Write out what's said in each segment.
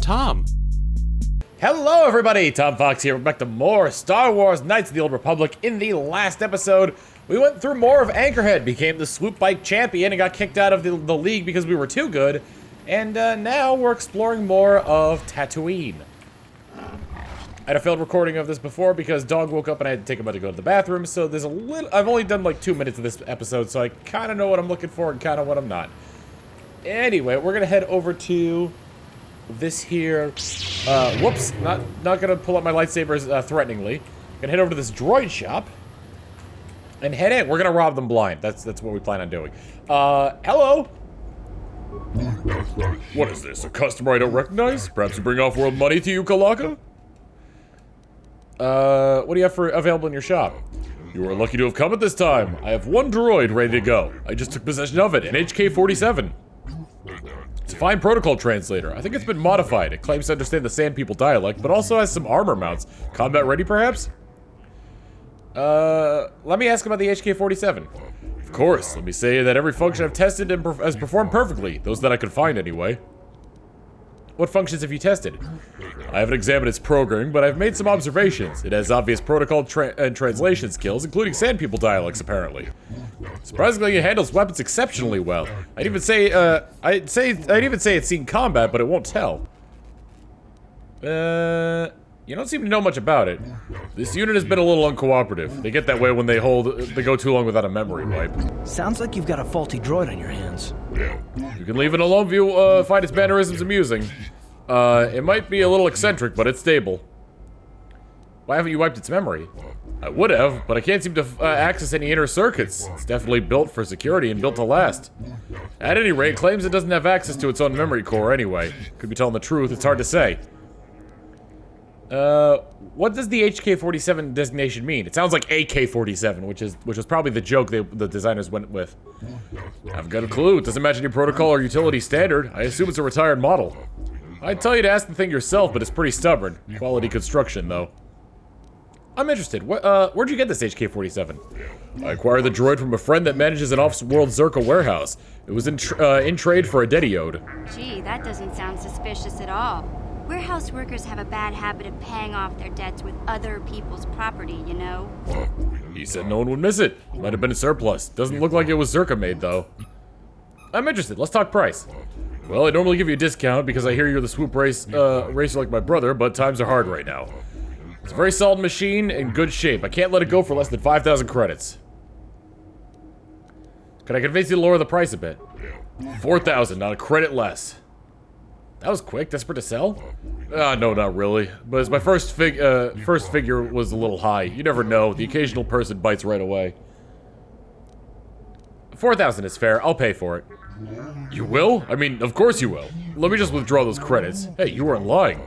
Tom. Hello everybody, Tom Fawkes here. We're back to more Star Wars Knights of the Old Republic. In the last episode, we went through more of Anchorhead, became the swoop bike champion, and got kicked out of the league because we were too good. And now we're exploring more of Tatooine. I had a failed recording of this before because Dog woke up and I had to take him out to go to the bathroom, so there's a little... I've only done like 2 minutes of this episode, so I kind of know what I'm looking for and kind of what I'm not. Anyway, we're gonna head over to this here... whoops, not gonna pull out my lightsabers threateningly. Gonna head over to this droid shop and head in. We're gonna rob them blind. That's what we plan on doing. Hello? What is this, a customer I don't recognize? Perhaps you bring off-world money to you, Kalaka? What do you have for available in your shop? You are lucky to have come at this time. I have one droid ready to go. I just took possession of it, an HK-47. It's a fine protocol translator. I think it's been modified. It claims to understand the Sand People dialect, but also has some armor mounts. Combat ready, perhaps? Let me ask about the HK-47. Of course, let me say that every function I've tested and has performed perfectly. Those that I could find, anyway. What functions have you tested? I haven't examined its programming, but I've made some observations. It has obvious protocol and translation skills, including Sand People dialects, apparently. Surprisingly, it handles weapons exceptionally well. I'd even say it's seen combat, but it won't tell. You don't seem to know much about it. This unit has been a little uncooperative. They get that way when they go too long without a memory wipe. Sounds like you've got a faulty droid on your hands. You can leave it alone if you find its mannerisms amusing. It might be a little eccentric, but it's stable. Why haven't you wiped its memory? I would have, but I can't seem to access any inner circuits. It's definitely built for security and built to last. At any rate, it claims it doesn't have access to its own memory core anyway. Could be telling the truth, it's hard to say. What does the HK-47 designation mean? It sounds like AK-47, which was probably the joke the designers went with. I've got a clue. It doesn't match any protocol or utility standard. I assume it's a retired model. I'd tell you to ask the thing yourself, but it's pretty stubborn. Quality construction, though. I'm interested. Where'd you get this HK-47? I acquired the droid from a friend that manages an off-world Zerka warehouse. It was in trade for a dediode. Gee, that doesn't sound suspicious at all. Warehouse workers have a bad habit of paying off their debts with other people's property, you know? He said no one would miss it. Might have been a surplus. Doesn't look like it was Zerka made, though. I'm interested. Let's talk price. Well, I normally give you a discount because I hear you're the swoop racer like my brother, but times are hard right now. It's a very solid machine in good shape. I can't let it go for less than 5,000 credits. Could I convince you to lower the price a bit? 4,000, not a credit less. That was quick. Desperate to sell? No, not really. But as my first figure was a little high. You never know. The occasional person bites right away. 4,000 is fair. I'll pay for it. You will? I mean, of course you will. Let me just withdraw those credits. Hey, you weren't lying.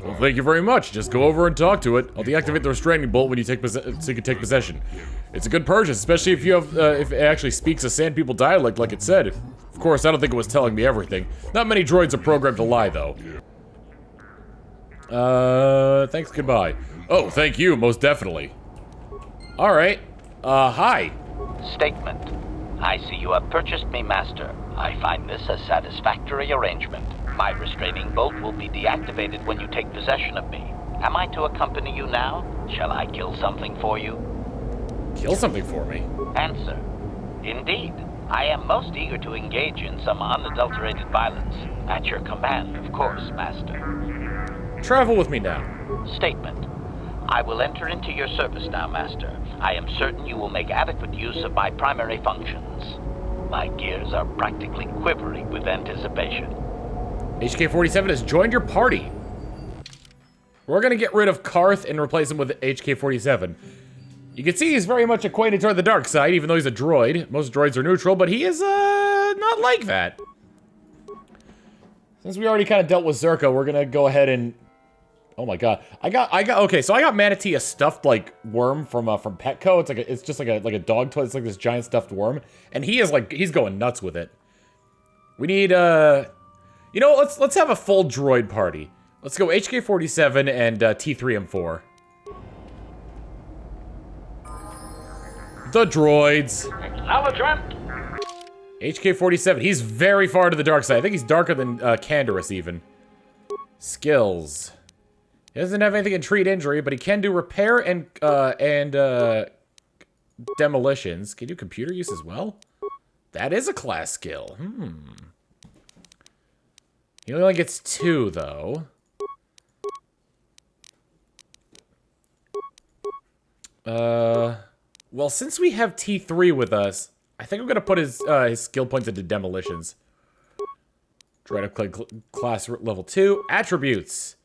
Well, thank you very much. Just go over and talk to it. I'll deactivate the restraining bolt when you take so you can take possession. It's a good purchase, especially if you have if it actually speaks a Sand People dialect like it said. Of course, I don't think it was telling me everything. Not many droids are programmed to lie, though. Thanks, goodbye. Oh, thank you, most definitely. Alright. Hi. Statement. I see you have purchased me, Master. I find this a satisfactory arrangement. My restraining bolt will be deactivated when you take possession of me. Am I to accompany you now? Shall I kill something for you? Kill something for me? Answer. Indeed. I am most eager to engage in some unadulterated violence. At your command, of course, Master. Travel with me now. Statement. I will enter into your service now, Master. I am certain you will make adequate use of my primary functions. My gears are practically quivering with anticipation. HK-47 has joined your party. We're gonna get rid of Karth and replace him with HK-47. You can see he's very much acquainted toward the dark side, even though he's a droid. Most droids are neutral, but he is, not like that. Since we already kind of dealt with Zerka, we're gonna go ahead and... Oh my god. Okay, so I got Manatee a stuffed, like, worm from Petco. It's just like a dog toy. It's like this giant stuffed worm. And he is, like, he's going nuts with it. We need, you know, let's have a full droid party. Let's go HK-47 and, T3M4. The droids. Acknowledgement. HK-47. He's very far to the dark side. I think he's darker than Canderous even. Skills. He doesn't have anything in treat injury, but he can do repair and demolitions. Can do computer use as well? That is a class skill. He only gets 2, though. Well, since we have T3 with us, I think I'm gonna put his skill points into demolitions. Droid upgrade class level 2. Attributes.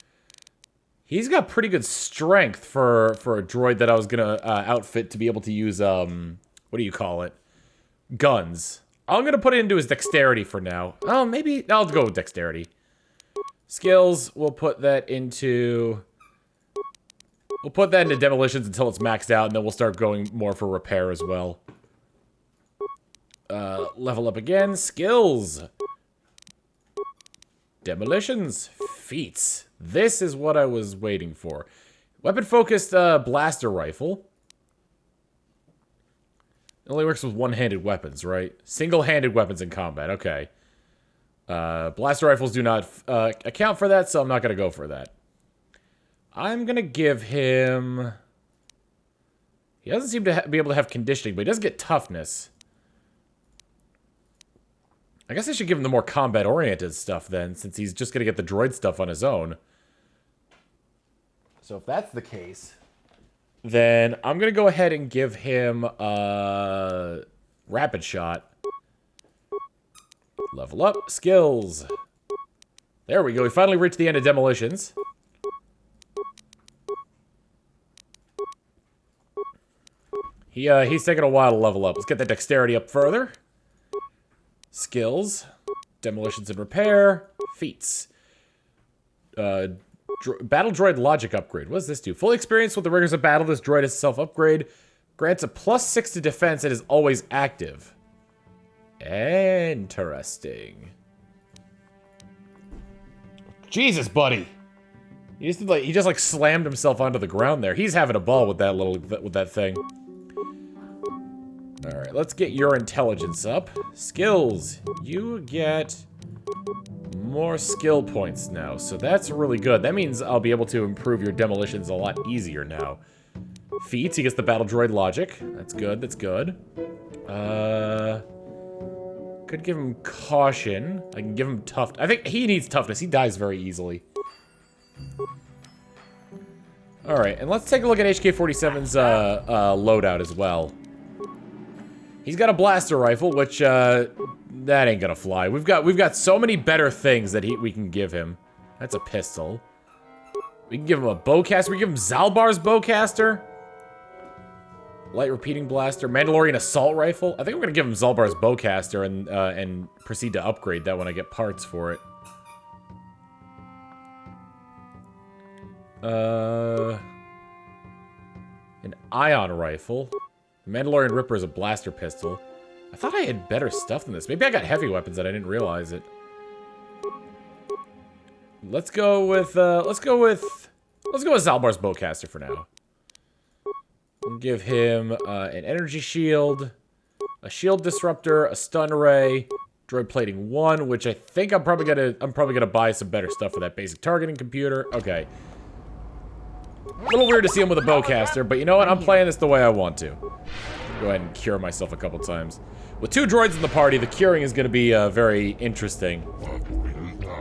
He's got pretty good strength for a droid that I was gonna outfit to be able to use what do you call it? Guns. I'm gonna put it into his dexterity for now. Oh, maybe I'll go with dexterity. Skills. We'll put that into demolitions until it's maxed out, and then we'll start going more for repair as well. Level up again. Skills. Demolitions. Feats. This is what I was waiting for. Weapon-focused blaster rifle. It only works with one-handed weapons, right? Single-handed weapons in combat. Okay. Blaster rifles do not account for that, so I'm not going to go for that. I'm going to give him... He doesn't seem to be able to have conditioning, but he does get toughness. I guess I should give him the more combat-oriented stuff then, since he's just going to get the droid stuff on his own. So if that's the case, then I'm going to go ahead and give him rapid shot. Level up. Skills. There we go. We finally reached the end of demolitions. He's taking a while to level up. Let's get the dexterity up further. Skills. Demolitions and repair. Feats. Battle droid logic upgrade. What does this do? Fully experienced with the rigors of battle, this droid is self-upgrade. Grants a +6 to defense and is always active. Interesting. Jesus, buddy. He just like slammed himself onto the ground there. He's having a ball with that thing. All right, let's get your intelligence up. Skills. You get more skill points now, so that's really good. That means I'll be able to improve your demolitions a lot easier now. Feats. He gets the battle droid logic. That's good. That's good. Could give him caution. I can give him tough. I think he needs toughness. He dies very easily. All right, and let's take a look at HK-47's loadout as well. He's got a blaster rifle, which that ain't gonna fly. We've got so many better things that we can give him. That's a pistol. We can give him a bowcaster. We can give him Zalbar's bowcaster. Light repeating blaster. Mandalorian assault rifle. I think we're gonna give him Zalbar's bowcaster and proceed to upgrade that when I get parts for it. An ion rifle. Mandalorian Ripper is a blaster pistol. I thought I had better stuff than this. Maybe I got heavy weapons that I didn't realize it. Let's go with Zalbar's bowcaster for now. We'll give him an energy shield, a shield disruptor, a stun ray, droid plating 1, which I think I'm probably gonna buy some better stuff for that basic targeting computer. Okay. A little weird to see him with a bowcaster, but you know what? I'm playing this the way I want to. Go ahead and cure myself a couple times. With 2 droids in the party, the curing is going to be very interesting.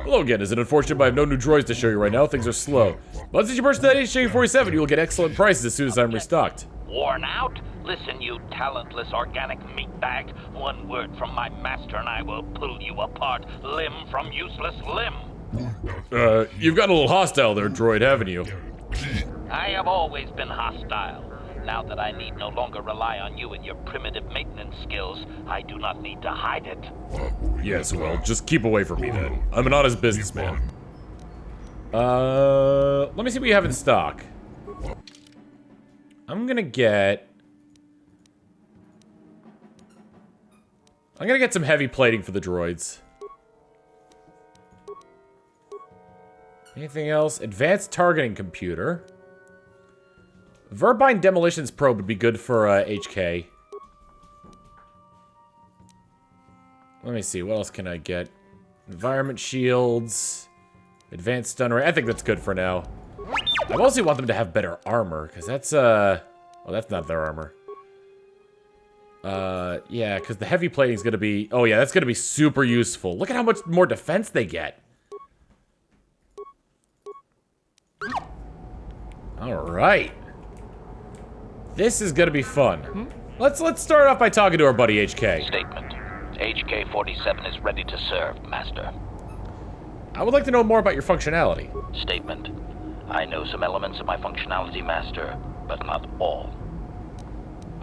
Hello again. Is it unfortunate, but I have no new droids to show you right now? Things are slow. But since you purchased that HK-47, you will get excellent prices as soon as I'm restocked. Worn out? Listen, you talentless organic meatbag. One word from my master and I will pull you apart, limb from useless limb. You've got a little hostile there, droid, haven't you? I have always been hostile. Now that I need no longer rely on you and your primitive maintenance skills, I do not need to hide it. Yes, well, just keep away from me then. I'm an honest businessman. Let me see what you have in stock. I'm gonna get some heavy plating for the droids. Anything else? Advanced targeting computer. Verbine demolitions probe would be good for HK. Let me see, what else can I get? Environment shields, advanced stun rate. I think that's good for now. I mostly want them to have better armor, because that's, well, that's not their armor. Yeah, because the heavy plating is going to be... Oh, yeah, that's going to be super useful. Look at how much more defense they get. Alright. This is going to be fun. Let's start off by talking to our buddy HK. Statement. HK-47 is ready to serve, Master. I would like to know more about your functionality. Statement. I know some elements of my functionality, Master, but not all.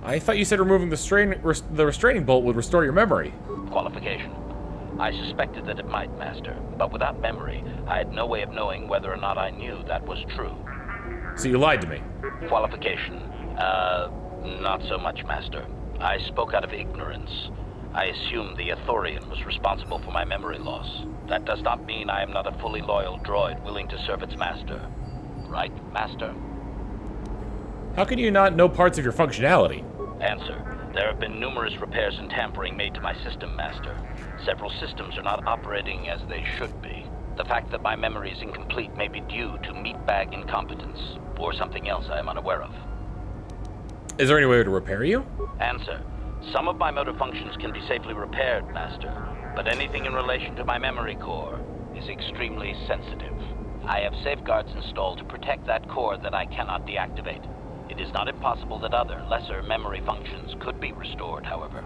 I thought you said removing the restraining bolt would restore your memory. Qualification. I suspected that it might, Master, but without memory, I had no way of knowing whether or not I knew that was true. So you lied to me. Qualification. Not so much, Master. I spoke out of ignorance. I assumed the Athorian was responsible for my memory loss. That does not mean I am not a fully loyal droid willing to serve its master. Right, Master? How can you not know parts of your functionality? Answer. There have been numerous repairs and tampering made to my system, Master. Several systems are not operating as they should be. The fact that my memory is incomplete may be due to meatbag incompetence, or something else I am unaware of. Is there any way to repair you? Answer. Some of my motor functions can be safely repaired, Master, but anything in relation to my memory core is extremely sensitive. I have safeguards installed to protect that core that I cannot deactivate. It is not impossible that other, lesser memory functions could be restored, however.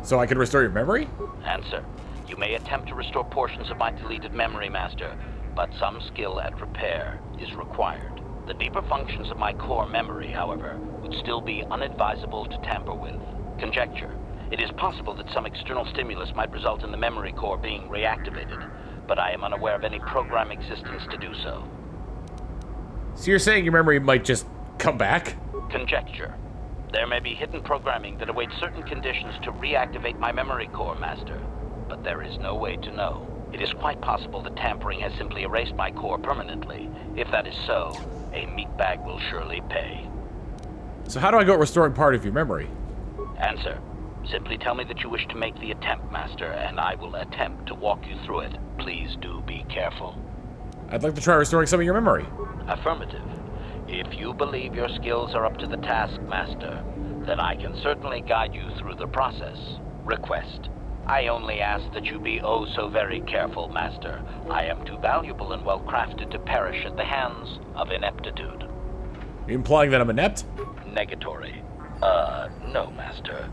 So I can restore your memory? Answer. You may attempt to restore portions of my deleted memory, Master, but some skill at repair is required. The deeper functions of my core memory, however, would still be unadvisable to tamper with. Conjecture. It is possible that some external stimulus might result in the memory core being reactivated, but I am unaware of any program existence to do so. So you're saying your memory might just come back? Conjecture. There may be hidden programming that awaits certain conditions to reactivate my memory core, Master, but there is no way to know. It is quite possible that tampering has simply erased my core permanently. If that is so, a meatbag will surely pay. So how do I go restoring part of your memory? Answer. Simply tell me that you wish to make the attempt, Master, and I will attempt to walk you through it. Please do be careful. I'd like to try restoring some of your memory. Affirmative. If you believe your skills are up to the task, Master, then I can certainly guide you through the process. Request. I only ask that you be oh so very careful, Master. I am too valuable and well-crafted to perish at the hands of ineptitude. Are you implying that I'm inept? Negatory. No, Master.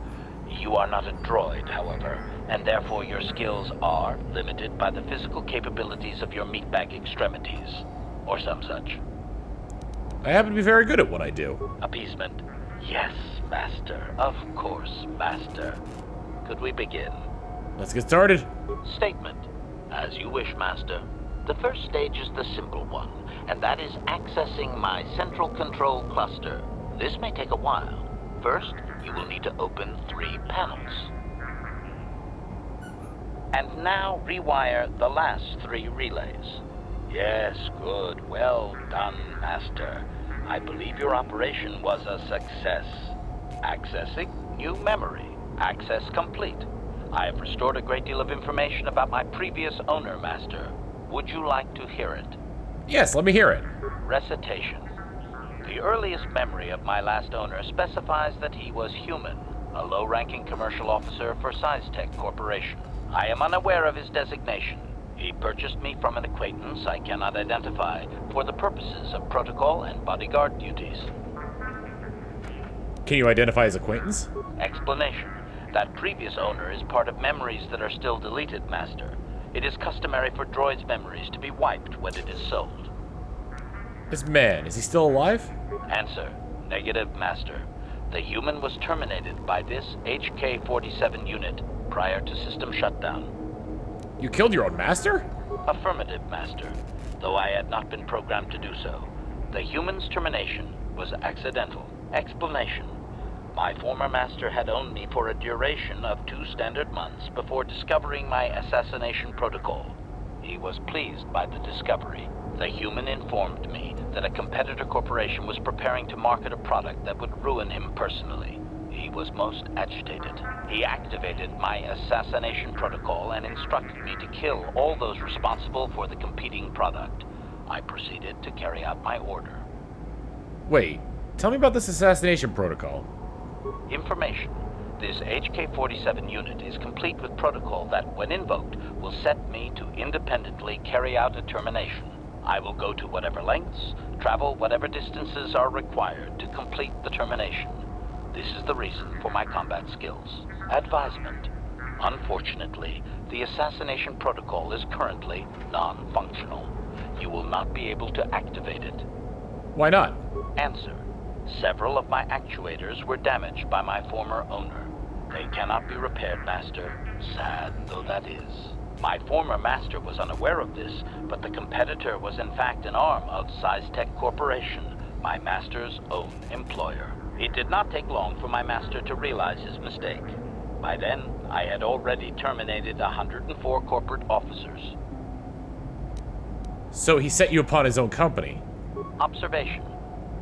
You are not a droid, however, and therefore your skills are limited by the physical capabilities of your meatbag extremities, or some such. I happen to be very good at what I do. Appeasement. Yes, Master. Of course, Master. Could we begin? Let's get started. Statement. As you wish, Master. The first stage is the simple one, and that is accessing my central control cluster. This may take a while. First, you will need to open 3 panels. And now rewire the last 3 relays. Yes, good. Well done, Master. I believe your operation was a success. Accessing new memory. Access complete. I have restored a great deal of information about my previous owner, Master. Would you like to hear it? Yes, let me hear it. Recitation. The earliest memory of my last owner specifies that he was human, a low-ranking commercial officer for SciTech Corporation. I am unaware of his designation. He purchased me from an acquaintance I cannot identify for the purposes of protocol and bodyguard duties. Can you identify his acquaintance? Explanation. That previous owner is part of memories that are still deleted, Master. It is customary for droids' memories to be wiped when it is sold. This man, is he still alive? Answer. Negative, Master. The human was terminated by this HK-47 unit prior to system shutdown. You killed your own master? Affirmative, Master. Though I had not been programmed to do so. The human's termination was accidental. Explanation. My former master had owned me for a duration of 2 standard months before discovering my assassination protocol. He was pleased by the discovery. The human informed me that a competitor corporation was preparing to market a product that would ruin him personally. He he was most agitated. He activated my assassination protocol and instructed me to kill all those responsible for the competing product. I proceeded to carry out my order. Wait, tell me about this assassination protocol. Information. This HK-47 unit is complete with protocol that, when invoked, will set me to independently carry out a termination. I will go to whatever lengths, travel whatever distances are required to complete the termination. This is the reason for my combat skills. Advisement. Unfortunately, the assassination protocol is currently non-functional. You will not be able to activate it. Why not? Answer. Several of my actuators were damaged by my former owner. They cannot be repaired, Master. Sad though that is. My former master was unaware of this, but the competitor was in fact an arm of SciTech Corporation, my master's own employer. It did not take long for my master to realize his mistake. By then, I had already terminated 104 corporate officers. So he set you upon his own company. Observation.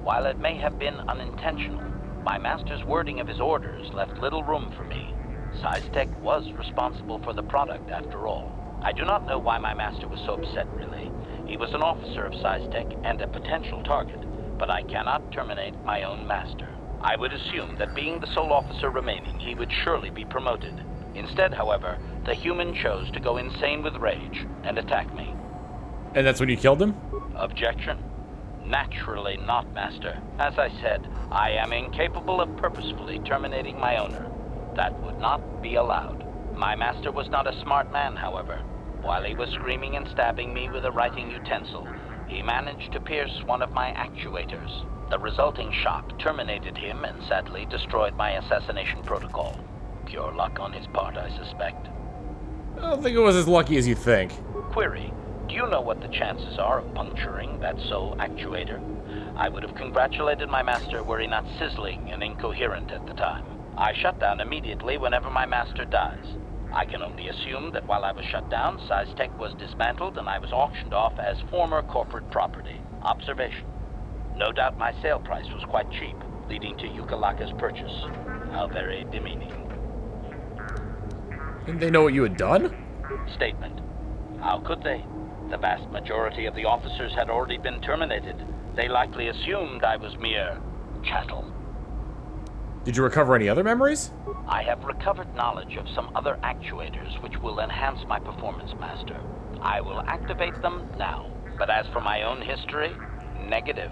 While it may have been unintentional, my master's wording of his orders left little room for me. SciTech was responsible for the product, after all. I do not know why my master was so upset, really. He was an officer of SciTech and a potential target, but I cannot terminate my own master. I would assume that being the sole officer remaining, he would surely be promoted. Instead, however, the human chose to go insane with rage and attack me. And that's when you killed him? Objection? Naturally not, Master. As I said, I am incapable of purposefully terminating my owner. That would not be allowed. My master was not a smart man, however. While he was screaming and stabbing me with a writing utensil, he managed to pierce one of my actuators. The resulting shock terminated him and sadly destroyed my assassination protocol. Pure luck on his part, I suspect. I don't think it was as lucky as you think. Query. Do you know what the chances are of puncturing that sole actuator? I would have congratulated my master were he not sizzling and incoherent at the time. I shut down immediately whenever my master dies. I can only assume that while I was shut down, SciTech was dismantled and I was auctioned off as former corporate property. Observation. No doubt my sale price was quite cheap, leading to Yukalaka's purchase. How very demeaning. Didn't they know what you had done? Statement. How could they? The vast majority of the officers had already been terminated. They likely assumed I was mere chattel. Did you recover any other memories? I have recovered knowledge of some other actuators which will enhance my performance, Master. I will activate them now. But as for my own history, negative.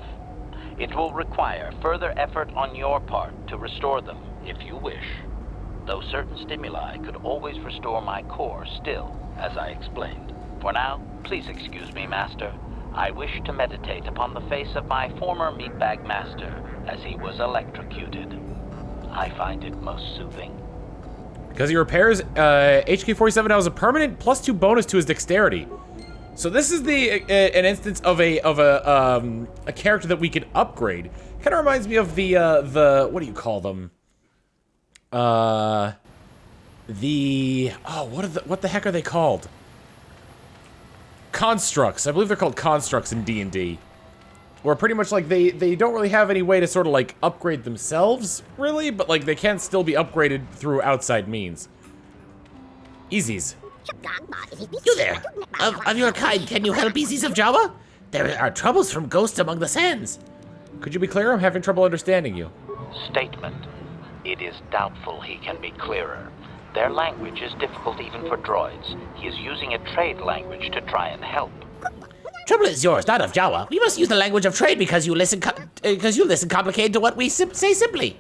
It will require further effort on your part to restore them, if you wish. Though certain stimuli could always restore my core still, as I explained. For now, please excuse me, Master. I wish to meditate upon the face of my former meatbag master as he was electrocuted. I find it most soothing. Because he repairs, HK-47 has a permanent +2 bonus to his dexterity. So this is an instance of a character that we can upgrade. Kind of reminds me of the what do you call them? What the heck are they called? Constructs. I believe they're called constructs in D&D. Where pretty much like they don't really have any way to sort of like upgrade themselves, really, but like they can still be upgraded through outside means. Easies. You there! Of your kind, can you help Easies of Jawa? There are troubles from ghosts among the sands. Could you be clearer? I'm having trouble understanding you. Statement. It is doubtful he can be clearer. Their language is difficult even for droids. He is using a trade language to try and help. Trouble is yours, not of Jawa. We must use the language of trade because you listen complicated to what we say simply.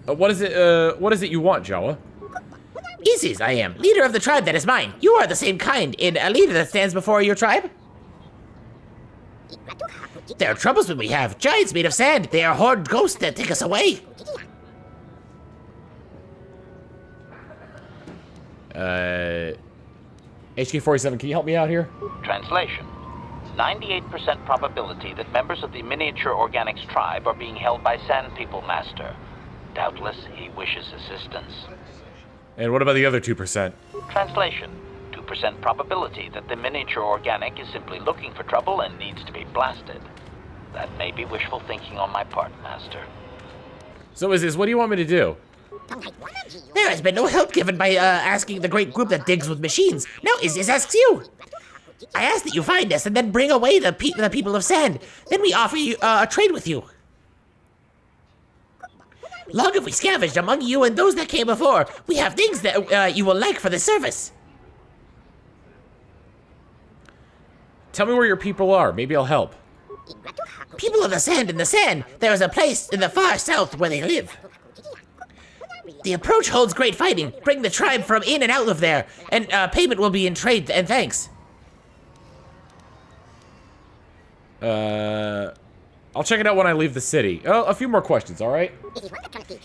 What is it you want, Jawa? Easies, I am. Leader of the tribe that is mine. You are the same kind in a leader that stands before your tribe. There are troubles when we have giants made of sand. They are horned ghosts that take us away. HK-47, can you help me out here? Translation. 98% probability that members of the miniature organics tribe are being held by Sand People, Master. Doubtless, he wishes assistance. And what about the other 2%? Translation. 2% probability that the miniature organic is simply looking for trouble and needs to be blasted. That may be wishful thinking on my part, Master. So what do you want me to do? There has been no help given by asking the great group that digs with machines. Now Isis asks you. I ask that you find us and then bring away the people of sand. Then we offer you a trade with you. Long have we scavenged among you and those that came before. We have things that you will like for the service. Tell me where your people are. Maybe I'll help. People of the sand in the sand. There is a place in the far south where they live. The approach holds great fighting. Bring the tribe from in and out of there, and payment will be in trade and thanks. I'll check it out when I leave the city. Oh, a few more questions, all right?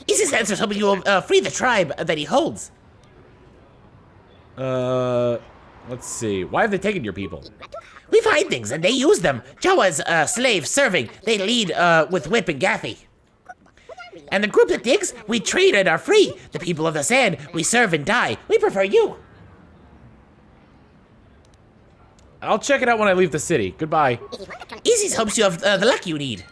Isis answers hoping you will free the tribe that he holds. Let's see. Why have they taken your people? We find things and they use them. Jawa's slaves serving. They lead with whip and gaffy. And the group that digs, we trade and are free. The people of the sand, we serve and die. We prefer you. I'll check it out when I leave the city. Goodbye. Isis hopes you have the luck you need.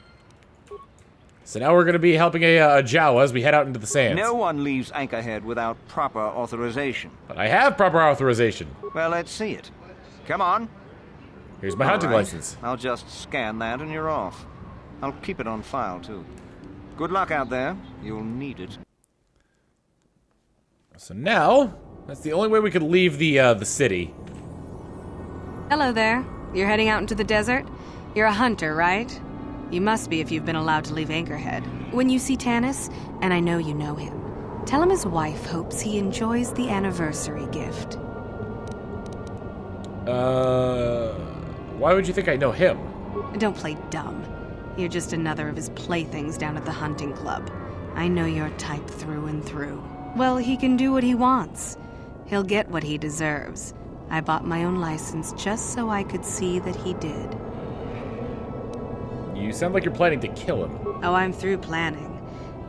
So now we're going to be helping a Jawa as we head out into the sands. No one leaves Anchorhead without proper authorization. But I have proper authorization. Well, let's see it. Come on. Here's my hunting All right. license. I'll just scan that and you're off. I'll keep it on file, too. Good luck out there. You'll need it. So now, that's the only way we could leave the city. Hello there. You're heading out into the desert? You're a hunter, right? You must be if you've been allowed to leave Anchorhead. When you see Tanis, and I know you know him, tell him his wife hopes he enjoys the anniversary gift. Why would you think I know him? Don't play dumb. You're just another of his playthings down at the hunting club. I know your type through and through. Well, he can do what he wants. He'll get what he deserves. I bought my own license just so I could see that he did. You sound like you're planning to kill him. Oh, I'm through planning.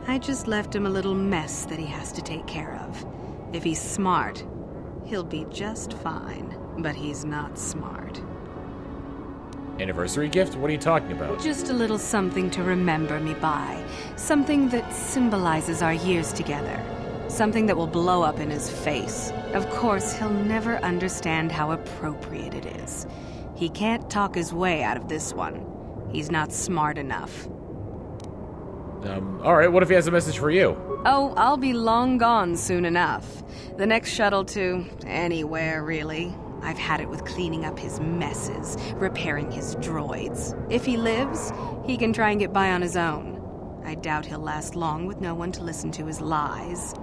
I just left him a little mess that he has to take care of. If he's smart, he'll be just fine. But he's not smart. Anniversary gift? What are you talking about? Just a little something to remember me by. Something that symbolizes our years together. Something that will blow up in his face. Of course, he'll never understand how appropriate it is. He can't talk his way out of this one. He's not smart enough. Alright, what if he has a message for you? Oh, I'll be long gone soon enough. The next shuttle to anywhere, really. I've had it with cleaning up his messes, repairing his droids. If he lives, he can try and get by on his own. I doubt he'll last long with no one to listen to his lies.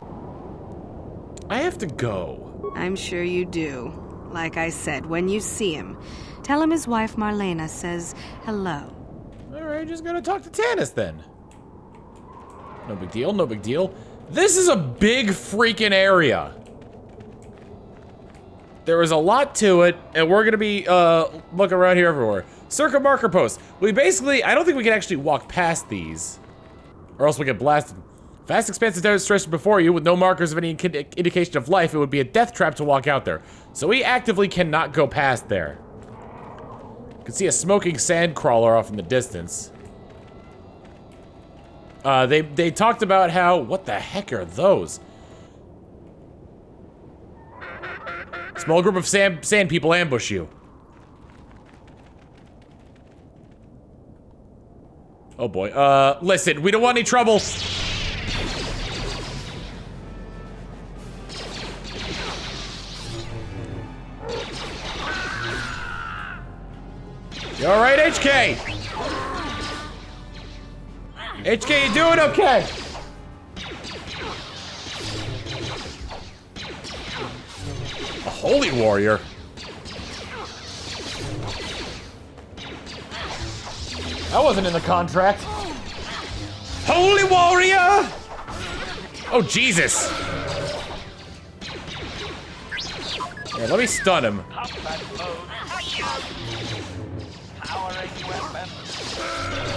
I have to go. I'm sure you do. Like I said, when you see him, tell him his wife Marlena says hello. Alright, just gonna talk to Tanis then. No big deal, no big deal. This is a big freaking area. There is a lot to it, and we're gonna be looking around here everywhere. Circa marker posts. We basically, I don't think we can actually walk past these, or else we get blasted. Vast expanse of desert stretched before you with no markers of any indication of life. It would be a death trap to walk out there. So we actively cannot go past there. You can see a smoking sand crawler off in the distance. They talked about how, what the heck are those? Small group of sand people ambush you. Oh boy. Listen, we don't want any trouble. You alright, HK? HK, you doing okay? A holy warrior? That wasn't in the contract. Holy warrior! Oh, Jesus. Here, let me stun him.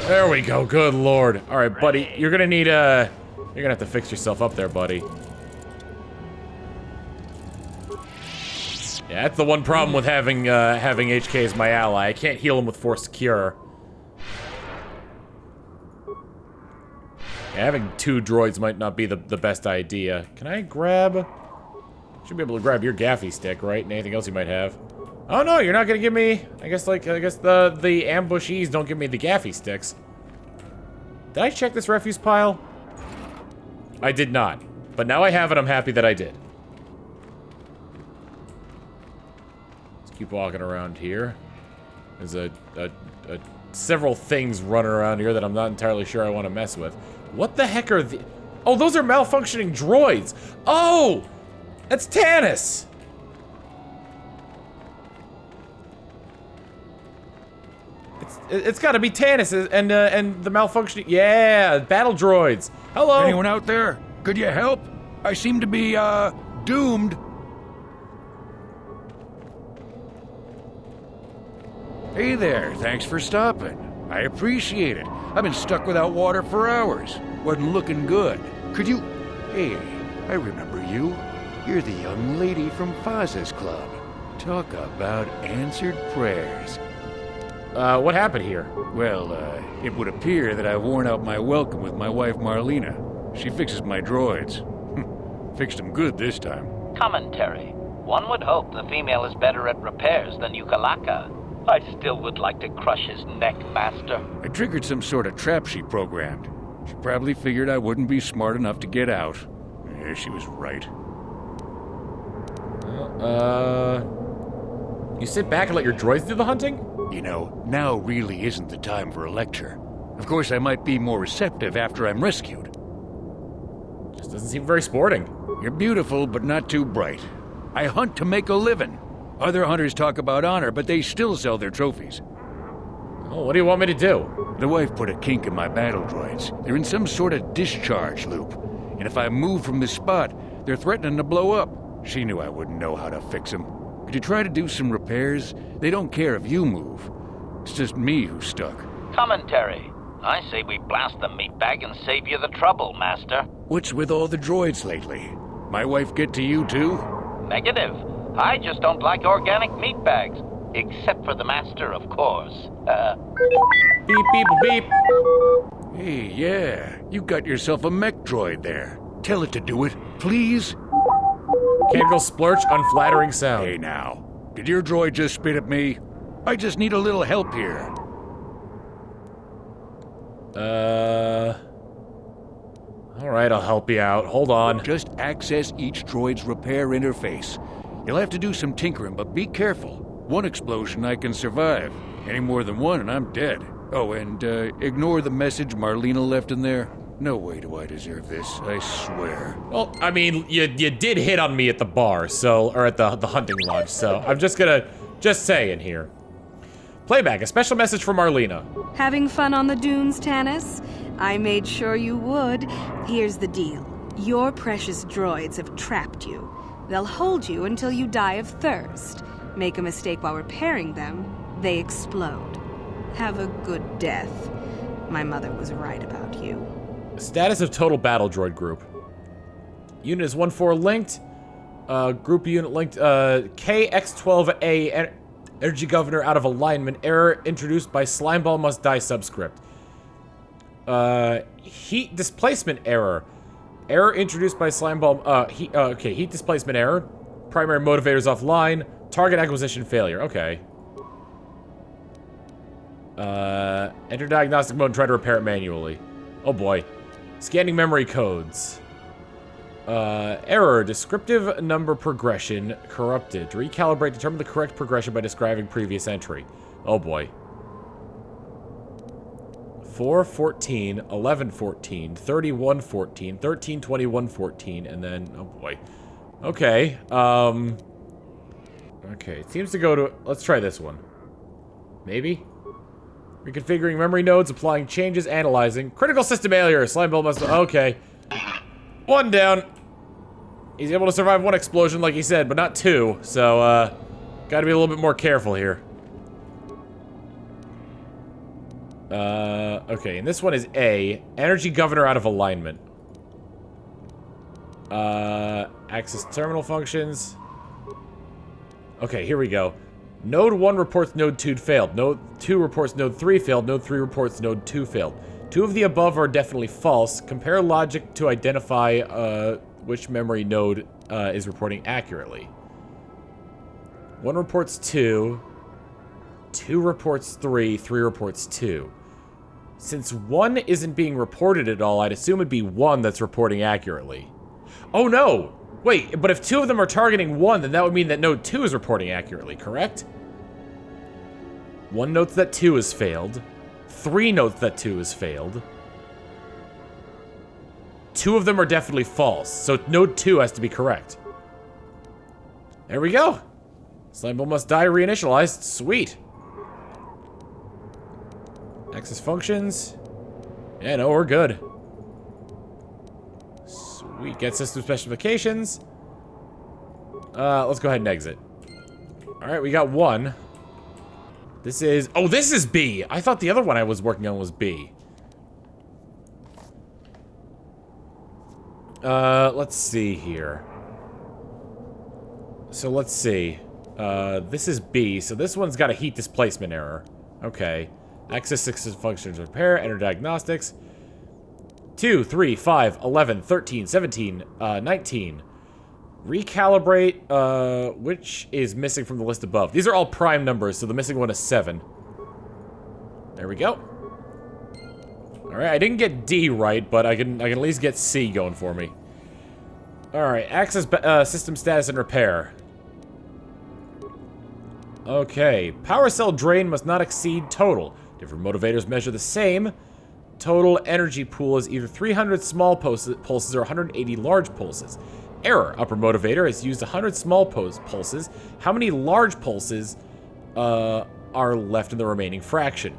There we go, good lord. All right, buddy, you're gonna need, you're gonna have to fix yourself up there, buddy. Yeah, that's the one problem with having HK as my ally. I can't heal him with Force Cure. Having 2 droids might not be the best idea. Can I grab... Should be able to grab your gaffy stick, right? And anything else you might have. Oh no, you're not gonna give me... I guess the ambushees don't give me the gaffy sticks. Did I check this refuse pile? I did not. But now I have it, I'm happy that I did. Let's keep walking around here. There's several things running around here that I'm not entirely sure I want to mess with. What the heck are the... Oh, those are malfunctioning droids! Oh! That's Tanis! It's gotta be Tanis and the malfunctioning... Yeah, battle droids. Hello! Anyone out there? Could you help? I seem to be, doomed. Hey there, thanks for stopping. I appreciate it. I've been stuck without water for hours. Wasn't looking good. Could you... Hey, I remember you. You're the young lady from Fawkes Club. Talk about answered prayers. What happened here? Well, it would appear that I've worn out my welcome with my wife Marlena. She fixes my droids. Fixed them good this time. Commentary. One would hope the female is better at repairs than Yukalaka. I still would like to crush his neck, Master. I triggered some sort of trap she programmed. She probably figured I wouldn't be smart enough to get out. Yeah, she was right. You sit back and let your droids do the hunting? You know, now really isn't the time for a lecture. Of course, I might be more receptive after I'm rescued. Just doesn't seem very sporting. You're beautiful, but not too bright. I hunt to make a living. Other hunters talk about honor, but they still sell their trophies. Oh, what do you want me to do? The wife put a kink in my battle droids. They're in some sort of discharge loop. And if I move from this spot, they're threatening to blow up. She knew I wouldn't know how to fix them. Could you try to do some repairs? They don't care if you move. It's just me who's stuck. Commentary. I say we blast the meatbag and save you the trouble, Master. What's with all the droids lately? My wife get to you too? Negative. I just don't like organic meatbags. Except for the Master, of course. Beep, beep, beep. Hey, yeah. You got yourself a mech droid there. Tell it to do it, please. Candle splurch, unflattering sound. Hey now. Did your droid just spit at me? I just need a little help here. Alright, I'll help you out. Hold on. Just access each droid's repair interface. You'll have to do some tinkering, but be careful. One explosion I can survive. Any more than one and I'm dead. Oh, and ignore the message Marlena left in there. No way do I deserve this, I swear. Well, I mean, you did hit on me at the bar, so, or at the hunting lodge, so I'm just say in here. Playback, a special message from Marlena. Having fun on the dunes, Tanis? I made sure you would. Here's the deal. Your precious droids have trapped you. They'll hold you until you die of thirst. Make a mistake while repairing them, they explode. Have a good death. My mother was right about you. Status of total battle droid group. Unit is 1-4 linked. Group unit linked. KX-12A energy governor out of alignment. Error introduced by Slimeball must die subscript. Heat displacement error. Error introduced by Slimeball. Heat displacement error. Primary motivators offline. Target acquisition failure. Okay. Enter diagnostic mode and try to repair it manually. Oh boy. Scanning memory codes. Error. Descriptive number progression corrupted. To recalibrate, determine the correct progression by describing previous entry. Oh boy. 4-14, 11-14, 31-14, 13-21-14, and then, oh boy. Okay, okay, it seems to go to, let's try this one. Maybe? Reconfiguring memory nodes, applying changes, analyzing. Critical system failure, Slimeball must, okay. One down. He's able to survive one explosion like he said, but not two, so, gotta be a little bit more careful here. Okay, and this one is A. Energy governor out of alignment. Access terminal functions. Okay, here we go. Node 1 reports Node 2 failed. Node 2 reports Node 3 failed. Node 3 reports Node 2 failed. Two of the above are definitely false. Compare logic to identify which memory node is reporting accurately. 1 reports 2. 2 reports 3. 3 reports 2. Since 1 isn't being reported at all, I'd assume it'd be 1 that's reporting accurately. Oh no! Wait, but if 2 of them are targeting 1, then that would mean that node 2 is reporting accurately, correct? 1 notes that 2 has failed. 3 notes that 2 has failed. 2 of them are definitely false, so node 2 has to be correct. There we go! Slime ball must die reinitialized. Sweet! Access functions. Yeah, no, we're good. Sweet. Get system specifications. Let's go ahead and exit. Alright, we got 1. This is... Oh, this is B! I thought the other one I was working on was B. Let's see here. So let's see. This is B, so this one's got a heat displacement error. Okay. Access system functions repair, enter diagnostics. 2, 3, 5, 11, 13, 17, 19. Recalibrate, which is missing from the list above. These are all prime numbers, so the missing one is 7. There we go. Alright, I didn't get D right, but I can at least get C going for me. Alright, access system status and repair. Okay, power cell drain must not exceed total. Different motivators measure the same. Total energy pool is either 300 small pulses or 180 large pulses. Error. Upper motivator has used 100 small pulses. How many large pulses are left in the remaining fraction?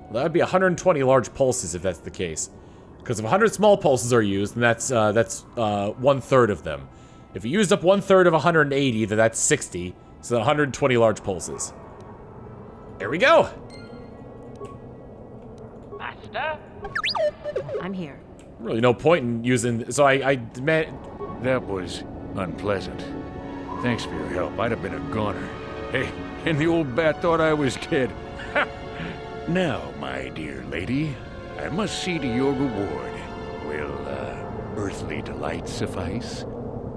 Well, that would be 120 large pulses if that's the case. Because if 100 small pulses are used, then that's 1/3 of them. If you used up 1/3 of 180, then that's 60. So 120 large pulses. There we go. Master? I'm here. Really no point in using... So I demand... That was unpleasant. Thanks for your help. I'd have been a goner. Hey, and the old bat thought I was dead. Now, my dear lady, I must see to your reward. Will, earthly delight suffice?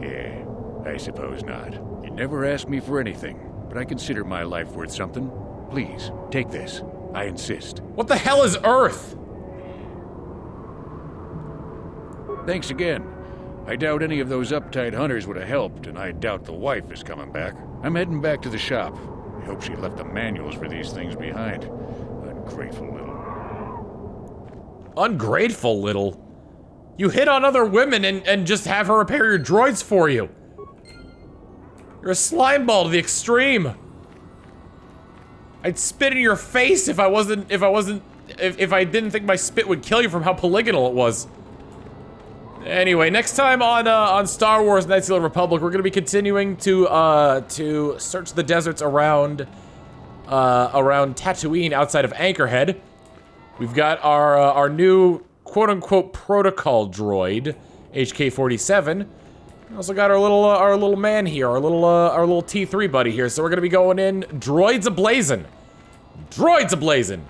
Yeah, I suppose not. You never asked me for anything, but I consider my life worth something. Please, take this. I insist. What the hell is Earth? Thanks again. I doubt any of those uptight hunters would have helped, and I doubt the wife is coming back. I'm heading back to the shop. I hope she left the manuals for these things behind. Ungrateful little... Ungrateful little? You hit on other women and just have her repair your droids for you. You're a slime ball to the extreme. I'd spit in your face if I didn't think my spit would kill you from how polygonal it was. Anyway, next time on Star Wars Knights of the Old Republic, we're gonna be continuing to search the deserts around Tatooine outside of Anchorhead. We've got our new quote-unquote protocol droid, HK-47. We also got our little man here, our little T3 buddy here. So we're gonna be going in droids ablazing. Droids ablazing.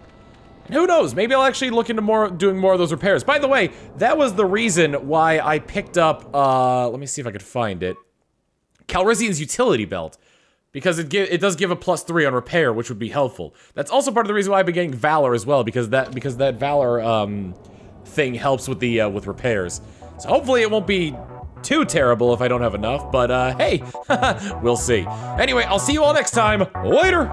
And who knows, maybe I'll actually look into doing more of those repairs. By the way, that was the reason why I picked up, let me see if I could find it. Calrissian's utility belt. Because it does give a +3 on repair, which would be helpful. That's also part of the reason why I've been getting Valor as well, because that Valor thing helps with the with repairs. So hopefully it won't be too terrible if I don't have enough, but hey, we'll see. Anyway, I'll see you all next time. Later!